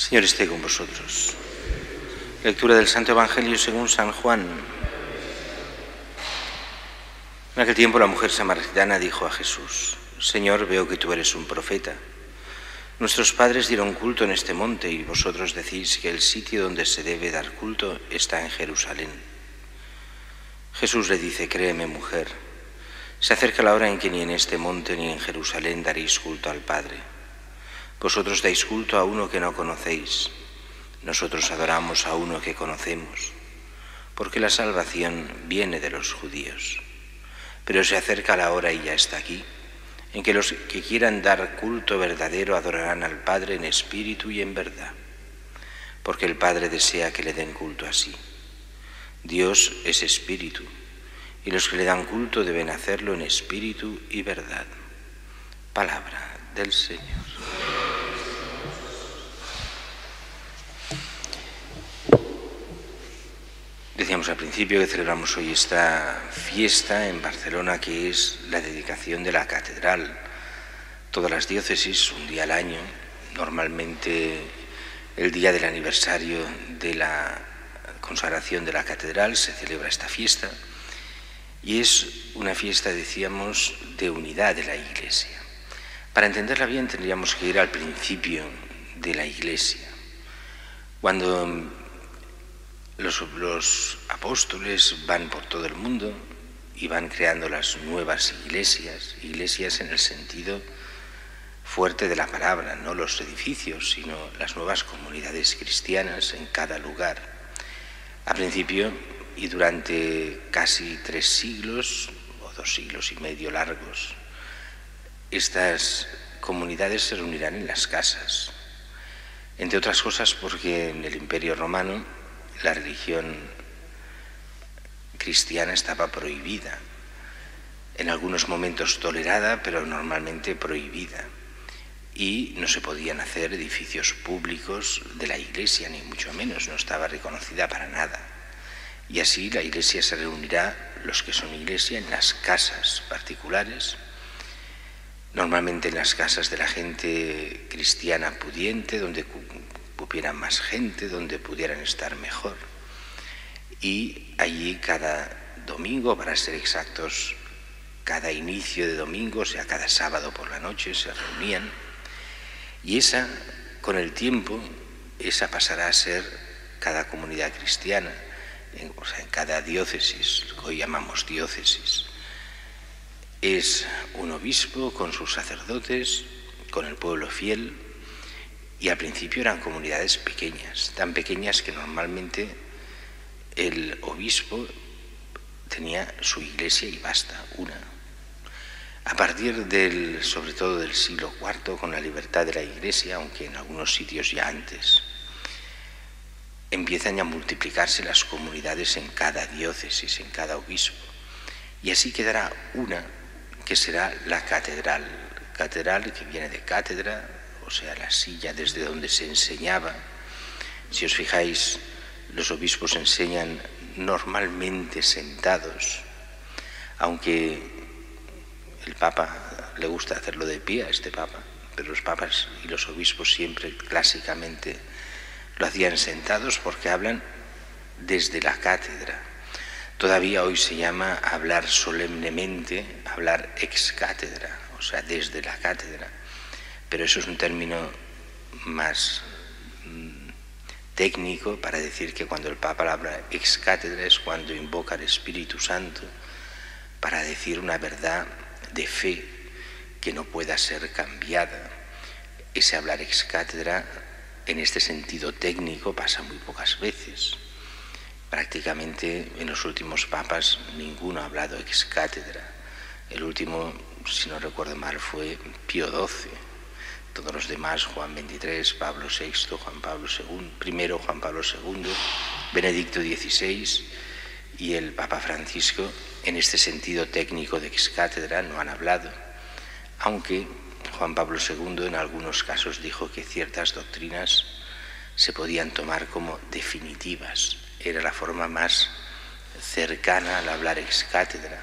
Señor esté con vosotros. Lectura del Santo Evangelio según San Juan. En aquel tiempo la mujer samaritana dijo a Jesús: Señor, veo que tú eres un profeta. Nuestros padres dieron culto en este monte y vosotros decís que el sitio donde se debe dar culto está en Jerusalén. Jesús le dice: Créeme, mujer, se acerca la hora en que ni en este monte ni en Jerusalén daréis culto al Padre. Vosotros dais culto a uno que no conocéis. Nosotros adoramos a uno que conocemos, porque la salvación viene de los judíos. Pero se acerca la hora, y ya está aquí, en que los que quieran dar culto verdadero adorarán al Padre en espíritu y en verdad, porque el Padre desea que le den culto así. Dios es espíritu, y los que le dan culto deben hacerlo en espíritu y verdad. Palabra del Señor. Decíamos al principio que celebramos hoy esta fiesta en Barcelona, que es la dedicación de la catedral. Todas las diócesis, un día al año, normalmente el día del aniversario de la consagración de la catedral, se celebra esta fiesta. Y es una fiesta, decíamos, de unidad de la Iglesia. Para entenderla bien tendríamos que ir al principio de la Iglesia. Cuando los apóstoles van por todo el mundo y van creando las nuevas iglesias en el sentido fuerte de la palabra, no los edificios, sino las nuevas comunidades cristianas en cada lugar. A principio y durante casi 3 siglos o 2 siglos y medio largos, estas comunidades se reunirán en las casas, entre otras cosas porque en el Imperio Romano la religión cristiana estaba prohibida, en algunos momentos tolerada, pero normalmente prohibida, y no se podían hacer edificios públicos de la Iglesia, ni mucho menos, no estaba reconocida para nada. Y así la Iglesia se reunirá, los que son Iglesia, en las casas particulares, normalmente en las casas de la gente cristiana pudiente, donde cupieran más gente, donde pudieran estar mejor. Y allí cada domingo, para ser exactos, cada inicio de domingo, o sea, cada sábado por la noche, se reunían. Y esa, con el tiempo, esa pasará a ser cada comunidad cristiana, o sea, en cada diócesis, lo que hoy llamamos diócesis. Es un obispo con sus sacerdotes, con el pueblo fiel. Y al principio eran comunidades pequeñas, tan pequeñas que normalmente el obispo tenía su iglesia y basta, una. A partir sobre todo del siglo IV, con la libertad de la Iglesia, aunque en algunos sitios ya antes, empiezan a multiplicarse las comunidades en cada diócesis, en cada obispo. Y así quedará una, que será la catedral. Catedral que viene de cátedra, o sea, la silla desde donde se enseñaba. Si os fijáis, los obispos enseñan normalmente sentados, aunque el Papa le gusta hacerlo de pie a este Papa, pero los papas y los obispos siempre clásicamente lo hacían sentados porque hablan desde la cátedra. Todavía hoy se llama hablar solemnemente, hablar ex cátedra, o sea, desde la cátedra. Pero eso es un término más técnico para decir que cuando el Papa habla ex cátedra es cuando invoca al Espíritu Santo para decir una verdad de fe que no pueda ser cambiada. Ese hablar ex cátedra en este sentido técnico pasa muy pocas veces. Prácticamente en los últimos papas ninguno ha hablado ex cátedra. El último, si no recuerdo mal, fue Pío XII. Todos los demás, Juan XXIII, Pablo VI, Juan Pablo II, primero Juan Pablo II, Benedicto XVI y el Papa Francisco, en este sentido técnico de ex cátedra no han hablado, aunque Juan Pablo II en algunos casos dijo que ciertas doctrinas se podían tomar como definitivas. Era la forma más cercana al hablar ex cátedra,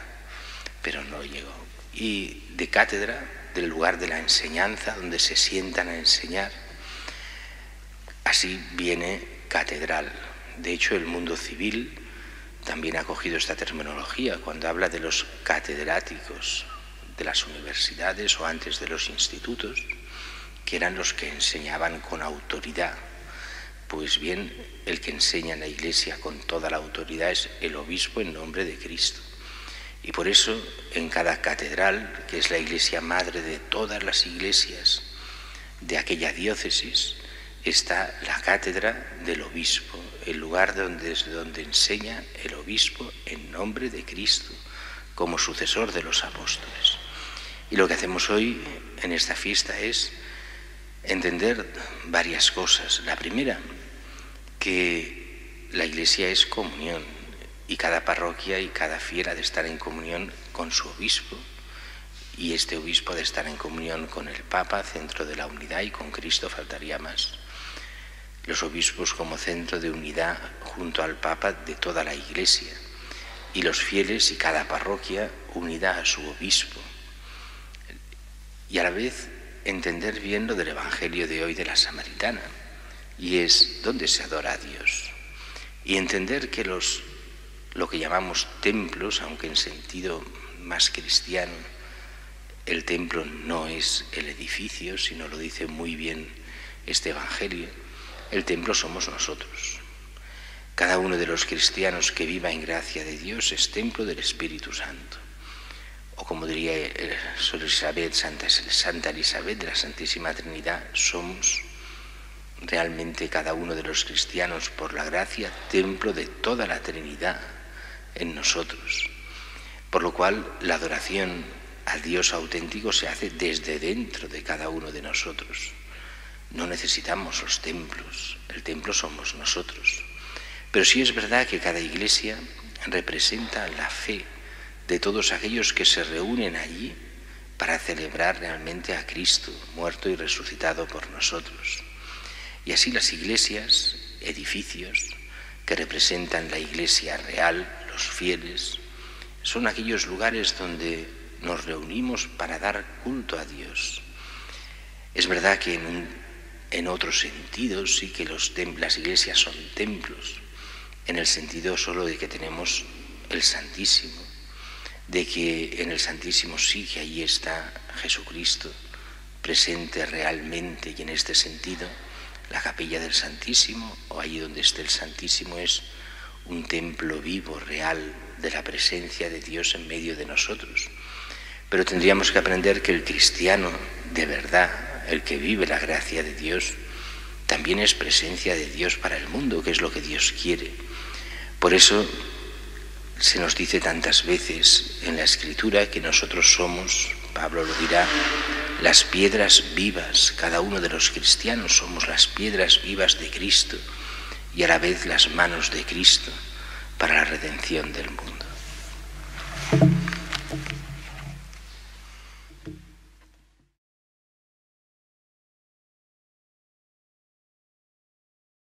pero no llegó. Y de cátedra, del lugar de la enseñanza, donde se sientan a enseñar, Así viene catedral. De hecho, el mundo civil también ha cogido esta terminología cuando habla de los catedráticos de las universidades o antes de los institutos, que eran los que enseñaban con autoridad. Pues bien, el que enseña en la Iglesia con toda la autoridad es el obispo en nombre de Cristo. Y por eso en cada catedral, que es la Iglesia madre de todas las iglesias de aquella diócesis, está la cátedra del obispo, el lugar desde donde enseña el obispo en nombre de Cristo, como sucesor de los apóstoles. Y lo que hacemos hoy en esta fiesta es entender varias cosas. La primera, que la Iglesia es comunión y cada parroquia y cada fiel ha de estar en comunión con su obispo, y este obispo ha de estar en comunión con el Papa, centro de la unidad, y con Cristo faltaría más. Los obispos como centro de unidad junto al Papa de toda la Iglesia, y los fieles y cada parroquia unida a su obispo. Y a la vez entender bien lo del Evangelio de hoy de la Samaritana, y es dónde se adora a Dios. Y entender que lo que llamamos templos, aunque en sentido más cristiano, el templo no es el edificio, sino lo dice muy bien este Evangelio. El templo somos nosotros. Cada uno de los cristianos que viva en gracia de Dios es templo del Espíritu Santo. O como diría Santa Elizabeth de la Santísima Trinidad, somos realmente cada uno de los cristianos, por la gracia, templo de toda la Trinidad en nosotros. Por lo cual la adoración al Dios auténtico se hace desde dentro de cada uno de nosotros. No necesitamos los templos, el templo somos nosotros. Pero sí es verdad que cada iglesia representa la fe de todos aquellos que se reúnen allí para celebrar realmente a Cristo, muerto y resucitado por nosotros. Y así las iglesias, edificios que representan la iglesia real, los fieles, son aquellos lugares donde nos reunimos para dar culto a Dios. Es verdad que en otros sentidos sí que las iglesias son templos, en el sentido solo de que tenemos el Santísimo, de que en el Santísimo sí que ahí está Jesucristo presente realmente, y en este sentido la capilla del Santísimo, o allí donde esté el Santísimo, es un templo vivo, real, de la presencia de Dios en medio de nosotros. Pero tendríamos que aprender que el cristiano de verdad, el que vive la gracia de Dios, también es presencia de Dios para el mundo, que es lo que Dios quiere. Por eso se nos dice tantas veces en la Escritura que nosotros somos, Pablo lo dirá, las piedras vivas. Cada uno de los cristianos somos las piedras vivas de Cristo y a la vez las manos de Cristo para la redención del mundo.